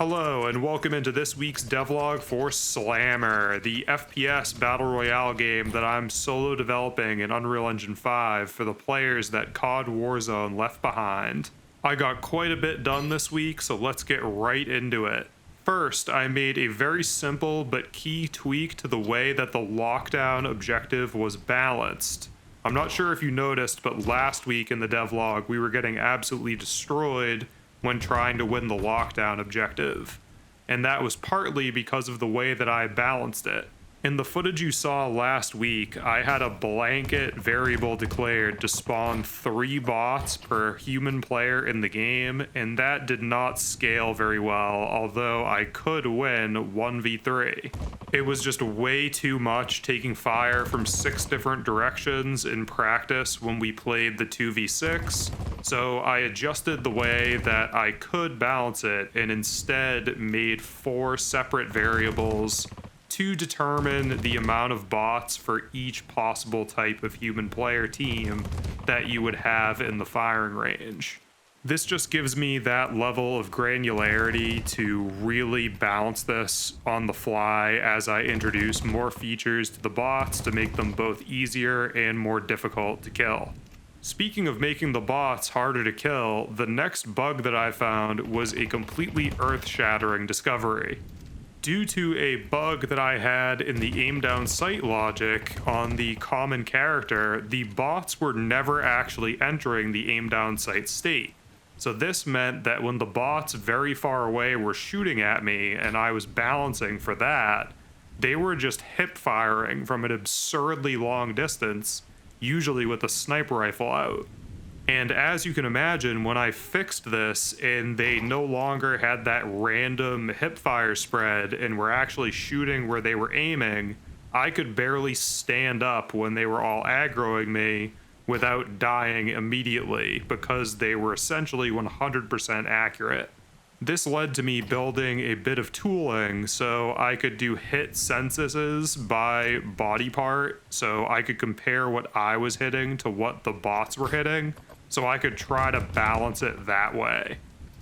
Hello, and welcome into this week's devlog for Slammer, the FPS Battle Royale game that I'm solo developing in Unreal Engine 5 for the players that COD Warzone left behind. I got quite a bit done this week, so let's get right into it. First, I made a very simple but key tweak to the way that the lockdown objective was balanced. I'm not sure if you noticed, but last week in the devlog we were getting absolutely destroyed when trying to win the lockdown objective, and that was partly because of the way that I balanced it. In the footage you saw last week, I had a blanket variable declared to spawn 3 bots per human player in the game, and that did not scale very well, although I could win 1v3. It was just way too much taking fire from 6 different directions in practice when we played the 2v6, so I adjusted the way that I could balance it and instead made 4 separate variables to determine the amount of bots for each possible type of human player team that you would have in the firing range. This just gives me that level of granularity to really balance this on the fly as I introduce more features to the bots to make them both easier and more difficult to kill. Speaking of making the bots harder to kill, the next bug that I found was a completely earth-shattering discovery. Due to a bug that I had in the aim down sight logic on the common character, the bots were never actually entering the aim down sight state. So this meant that when the bots very far away were shooting at me and I was balancing for that, they were just hip firing from an absurdly long distance, usually with a sniper rifle out. And as you can imagine, when I fixed this and they no longer had that random hipfire spread and were actually shooting where they were aiming, I could barely stand up when they were all aggroing me without dying immediately because they were essentially 100% accurate. This led to me building a bit of tooling so I could do hit censuses by body part, so I could compare what I was hitting to what the bots were hitting, so I could try to balance it that way.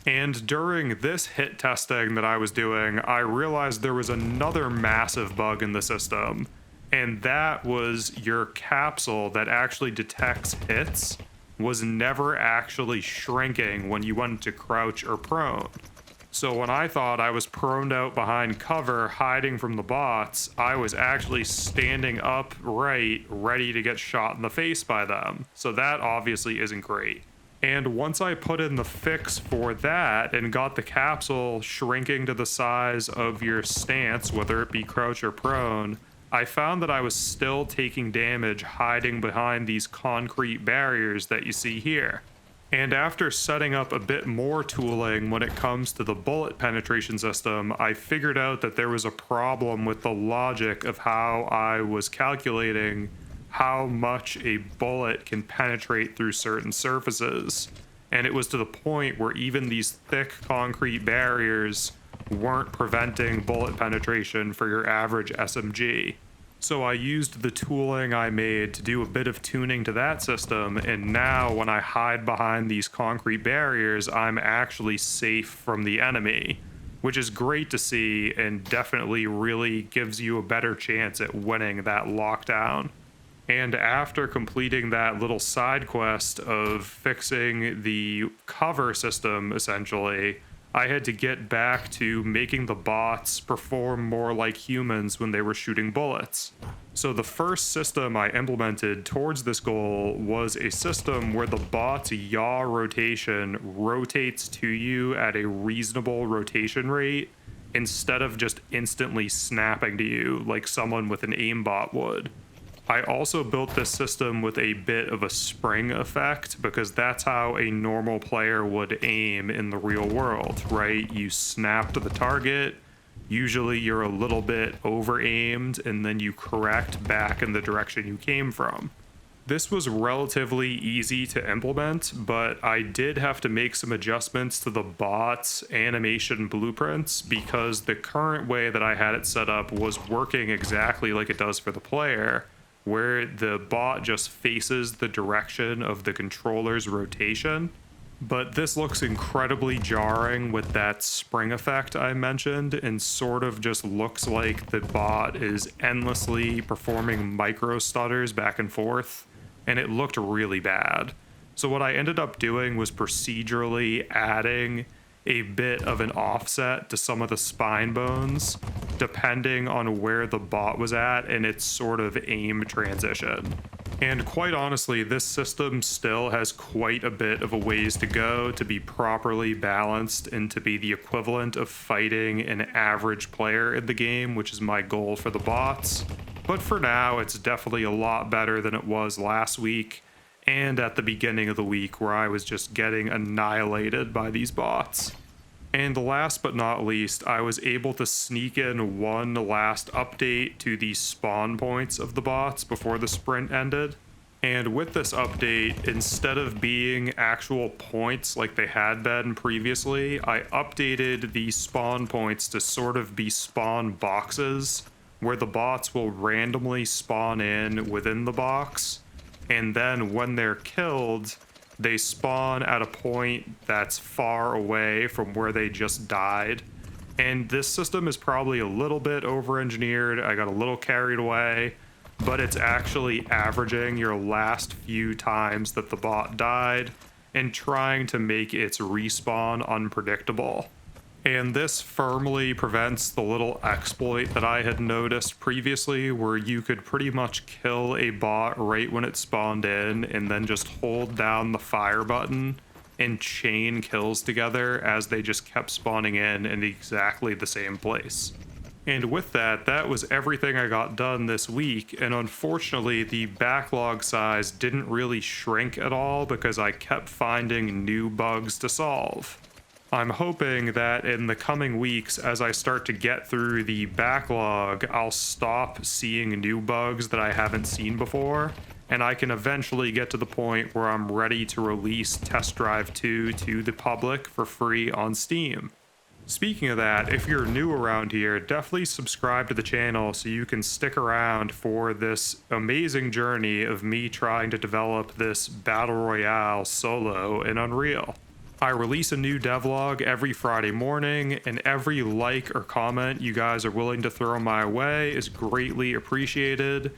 And during this hit testing that I was doing, I realized there was another massive bug in the system, and that was your capsule that actually detects hits was never actually shrinking when you went to crouch or prone. So when I thought I was proned out behind cover hiding from the bots, I was actually standing upright ready to get shot in the face by them. So that obviously isn't great. And once I put in the fix for that and got the capsule shrinking to the size of your stance, whether it be crouch or prone, I found that I was still taking damage hiding behind these concrete barriers that you see here. And after setting up a bit more tooling when it comes to the bullet penetration system, I figured out that there was a problem with the logic of how I was calculating how much a bullet can penetrate through certain surfaces. And it was to the point where even these thick concrete barriers weren't preventing bullet penetration for your average SMG. So I used the tooling I made to do a bit of tuning to that system, and now when I hide behind these concrete barriers, I'm actually safe from the enemy, which is great to see and definitely really gives you a better chance at winning that lockdown. And after completing that little side quest of fixing the cover system, essentially, I had to get back to making the bots perform more like humans when they were shooting bullets. So the first system I implemented towards this goal was a system where the bot's yaw rotation rotates to you at a reasonable rotation rate instead of just instantly snapping to you like someone with an aimbot would. I also built this system with a bit of a spring effect because that's how a normal player would aim in the real world, right? You snap to the target, usually you're a little bit over-aimed, and then you correct back in the direction you came from. This was relatively easy to implement, but I did have to make some adjustments to the bot's animation blueprints because the current way that I had it set up was working exactly like it does for the player, where the bot just faces the direction of the controller's rotation. But this looks incredibly jarring with that spring effect I mentioned, and sort of just looks like the bot is endlessly performing micro stutters back and forth, and it looked really bad. So what I ended up doing was procedurally adding a bit of an offset to some of the spine bones, depending on where the bot was at in its sort of aim transition. And quite honestly, this system still has quite a bit of a ways to go to be properly balanced and to be the equivalent of fighting an average player in the game, which is my goal for the bots. But for now, it's definitely a lot better than it was last week and at the beginning of the week, where I was just getting annihilated by these bots. And last but not least, I was able to sneak in one last update to the spawn points of the bots before the sprint ended. And with this update, instead of being actual points like they had been previously, I updated the spawn points to sort of be spawn boxes, where the bots will randomly spawn in within the box, and then when they're killed, they spawn at a point that's far away from where they just died. And this system is probably a little bit over-engineered. I got a little carried away, but it's actually averaging your last few times that the bot died and trying to make its respawn unpredictable. And this firmly prevents the little exploit that I had noticed previously, where you could pretty much kill a bot right when it spawned in and then just hold down the fire button and chain kills together as they just kept spawning in exactly the same place. And with that, that was everything I got done this week, and unfortunately the backlog size didn't really shrink at all because I kept finding new bugs to solve. I'm hoping that in the coming weeks, as I start to get through the backlog, I'll stop seeing new bugs that I haven't seen before, and I can eventually get to the point where I'm ready to release Test Drive 2 to the public for free on Steam. Speaking of that, if you're new around here, definitely subscribe to the channel so you can stick around for this amazing journey of me trying to develop this Battle Royale solo in Unreal. I release a new devlog every Friday morning, and every like or comment you guys are willing to throw my way is greatly appreciated.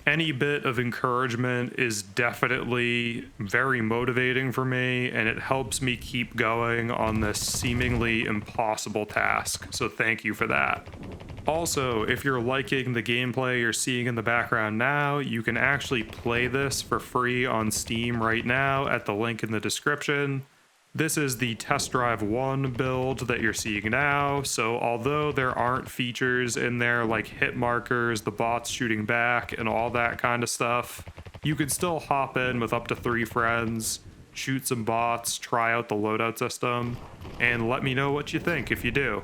Any bit of encouragement is definitely very motivating for me, and it helps me keep going on this seemingly impossible task, so thank you for that. Also, if you're liking the gameplay you're seeing in the background now, you can actually play this for free on Steam right now at the link in the description. This is the Test Drive 1 build that you're seeing now, so although there aren't features in there like hit markers, the bots shooting back, and all that kind of stuff, you can still hop in with up to 3 friends, shoot some bots, try out the loadout system, and let me know what you think if you do.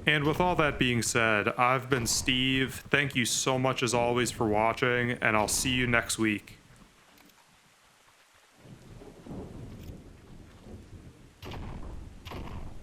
And with all that being said, I've been Steve, thank you so much as always for watching, and I'll see you next week.